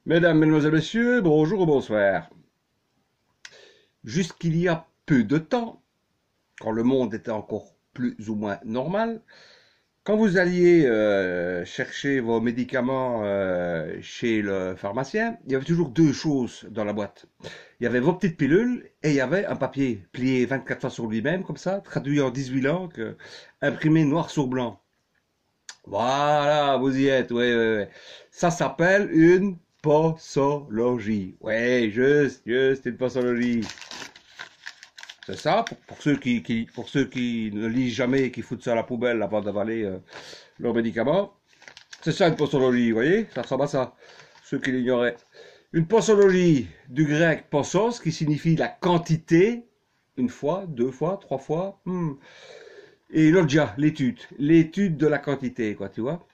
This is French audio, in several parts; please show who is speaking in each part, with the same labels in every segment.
Speaker 1: Mesdames, Mesdemoiselles, Messieurs, bonjour ou bonsoir. Jusqu'il y a peu de temps, quand le monde était encore plus ou moins normal, quand vous alliez chercher vos médicaments chez le pharmacien, il y avait toujours deux choses dans la boîte. Il y avait vos petites pilules et il y avait un papier plié 24 fois sur lui-même, comme ça, traduit en 18 langues, imprimé noir sur blanc. Voilà, vous y êtes, oui, oui, oui. Ça s'appelle une posologie. Oui, juste une posologie. C'est ça, pour ceux pour ceux qui ne lisent jamais et qui foutent ça à la poubelle avant d'avaler leurs médicaments. C'est ça une posologie, vous voyez? Ça ressemble à ça, ceux qui l'ignoraient. Une posologie, du grec possos, qui signifie la quantité, une fois, deux fois, trois fois. Et logia, l'étude de la quantité, quoi, tu vois.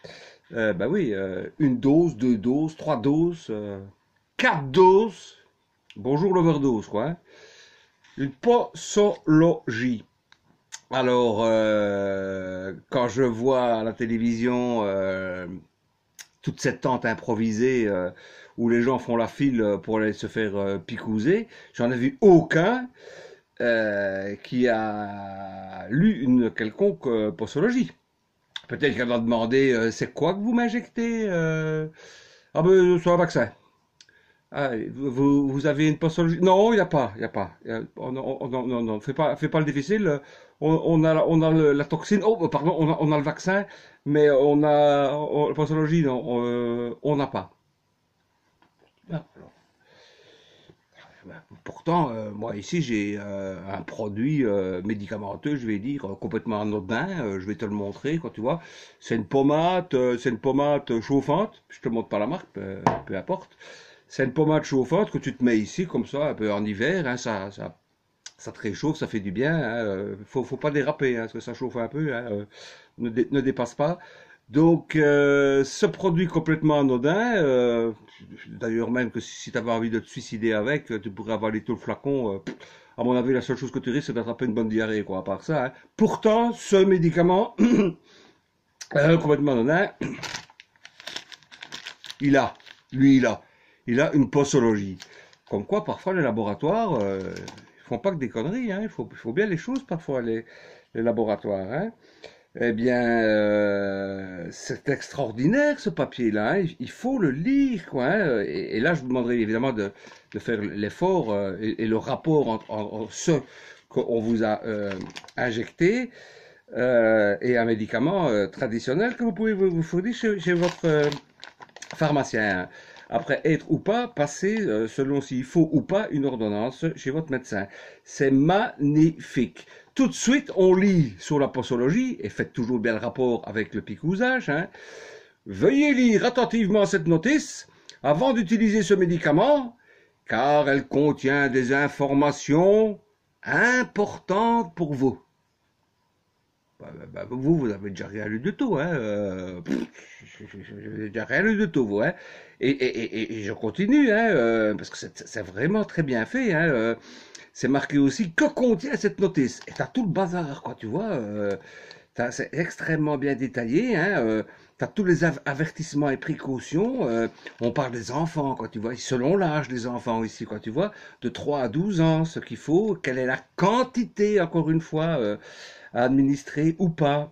Speaker 1: Ben oui, une dose, deux doses, trois doses, quatre doses. Bonjour l'overdose, quoi. Hein. Une posologie. Alors, quand je vois à la télévision toute cette tente improvisée où les gens font la file pour aller se faire picouser, j'en ai vu aucun qui a lu une quelconque posologie. Peut-être qu'elle va demander c'est quoi que vous m'injectez Ah ben, c'est un vaccin. Ah, vous avez une postologie? Non, il n'y a pas, il n'y a pas. Non, non, non, fais pas le difficile. On a la toxine. Oh, pardon, on a le vaccin, mais la postologie, non, on n'a pas. Ah, alors, pourtant, moi ici, j'ai un produit médicamenteux, je vais dire, complètement anodin. Je vais te le montrer, quand tu vois. C'est une pommade chauffante. Je te montre pas la marque, peu importe. C'est une pommade chauffante que tu te mets ici, comme ça, un peu en hiver. Hein, ça te réchauffe, ça fait du bien. Hein, faut pas déraper, hein, parce que ça chauffe un peu. Hein, ne dépasse pas. Donc, ce produit complètement anodin, d'ailleurs même que si tu avais envie de te suicider avec, tu pourrais avaler tout le flacon. À mon avis, la seule chose que tu risques, c'est d'attraper une bonne diarrhée, quoi, à part ça. Hein. Pourtant, ce médicament, complètement anodin, il a, lui, il a une posologie. Comme quoi, parfois, les laboratoires, ils font pas que des conneries. Hein. Il faut bien les choses, parfois, les laboratoires. Hein. Eh bien, c'est extraordinaire ce papier-là. Hein. Il faut le lire, quoi. Hein. Et là, je vous demanderai évidemment de faire l'effort et le rapport entre ce qu'on vous a injecté et un médicament traditionnel que vous pouvez vous fournir chez votre pharmacien. Hein. Après être ou pas, passer, selon s'il faut ou pas, une ordonnance chez votre médecin. C'est magnifique. Tout de suite, on lit sur la posologie, et faites toujours bien le rapport avec le picousage. Hein. Veuillez lire attentivement cette notice avant d'utiliser ce médicament, car elle contient des informations importantes pour vous. Vous avez déjà rien lu du tout, hein. J'ai déjà rien lu du tout, vous, hein. Et je continue, hein, parce que c'est vraiment très bien fait, hein. C'est marqué aussi que contient cette notice. Et t'as tout le bazar, quoi, tu vois. C'est extrêmement bien détaillé, hein. T'as tous les avertissements et précautions. On parle des enfants, quoi, tu vois. Selon l'âge des enfants ici, quoi, tu vois. De 3 à 12 ans, ce qu'il faut. Quelle est la quantité, encore une fois, à administrer ou pas.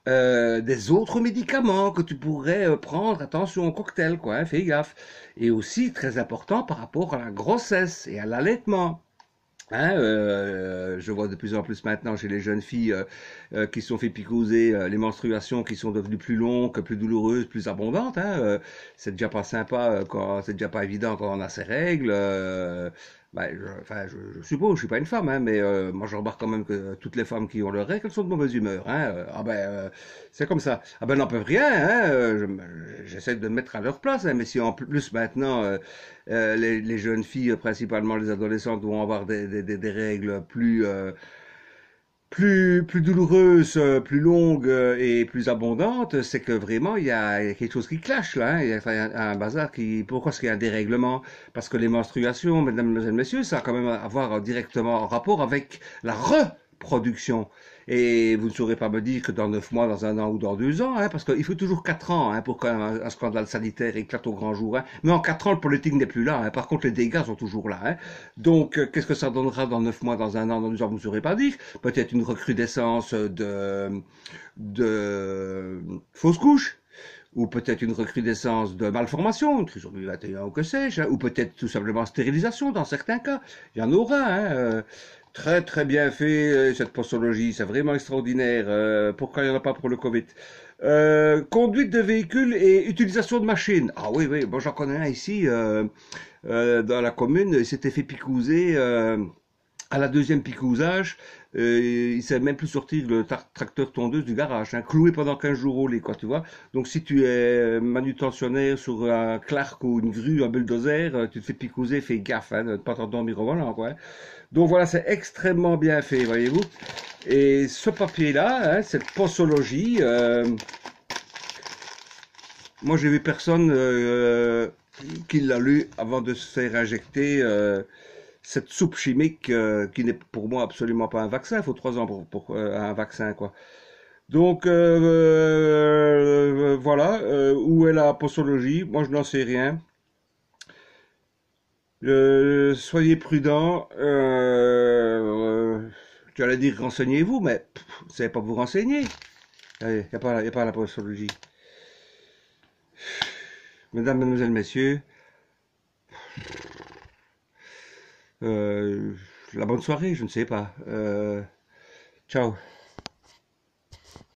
Speaker 1: Des autres médicaments que tu pourrais prendre. Attention au cocktail, quoi. Hein, fais gaffe. Et aussi, très important, par rapport à la grossesse et à l'allaitement. Hein, je vois de plus en plus maintenant chez les jeunes filles qui se sont fait picoser les menstruations qui sont devenues plus longues, plus douloureuses, plus abondantes. Hein, c'est déjà pas sympa quand c'est déjà pas évident quand on a ses règles. Ben, je suppose, je suis pas une femme, hein, mais moi je remarque quand même que toutes les femmes qui ont leurs règles elles sont de mauvaise humeur. Hein, c'est comme ça. Ah ben n'en peuvent rien. Hein, j'essaie de me mettre à leur place. Hein, mais si en plus maintenant les jeunes filles, principalement les adolescentes, vont avoir des règles plus douloureuses, plus longues et plus abondantes, c'est que vraiment il y a quelque chose qui clash là. Hein. Il y a un bazar qui. Pourquoi est-ce qu'il y a un dérèglement? Parce que les menstruations, mesdames et messieurs, ça a quand même à voir directement en rapport avec la production. Et vous ne saurez pas me dire que dans 9 mois, dans un an ou dans 2 ans, hein, parce qu'il faut toujours 4 ans hein, pour qu'un scandale sanitaire éclate au grand jour. Hein. Mais en 4 ans, le politique n'est plus là. Hein. Par contre, les dégâts sont toujours là. Hein. Donc, qu'est-ce que ça donnera dans 9 mois, dans un an, dans 2 ans, vous ne saurez pas dire. Peut-être une recrudescence de fausses couches ou peut-être une recrudescence de malformation, une trisomie 21 ou que sais-je, hein, ou peut-être tout simplement stérilisation dans certains cas. Il y en aura. Hein, très très bien fait cette postologie, c'est vraiment extraordinaire. Pourquoi il n'y en a pas pour le Covid? Conduite de véhicules et utilisation de machines. Ah oui, oui, bon, j'en connais un ici dans la commune, il s'était fait picouser. À la deuxième picousage, il sait même plus sortir le tracteur tondeuse du garage, hein, cloué pendant 15 jours au lait, quoi, tu vois. Donc si tu es manutentionnaire sur un Clark ou une grue, un bulldozer, tu te fais picouser, fais gaffe, hein, de ne pas t'endormir au volant, quoi. Hein. Donc voilà, c'est extrêmement bien fait, voyez-vous. Et ce papier-là, hein, cette posologie, moi j'ai vu personne qui l'a lu avant de se faire injecter cette soupe chimique qui n'est pour moi absolument pas un vaccin. Il faut 3 ans pour un vaccin, quoi. Donc voilà, où est la posologie? Moi je n'en sais rien. Soyez prudents. Tu allais dire renseignez-vous, mais vous ne savez pas vous renseigner. Il n'y a pas, y a pas la posologie. Mesdames, Mesdemoiselles, Messieurs, euh, la bonne soirée, je ne sais pas. Ciao.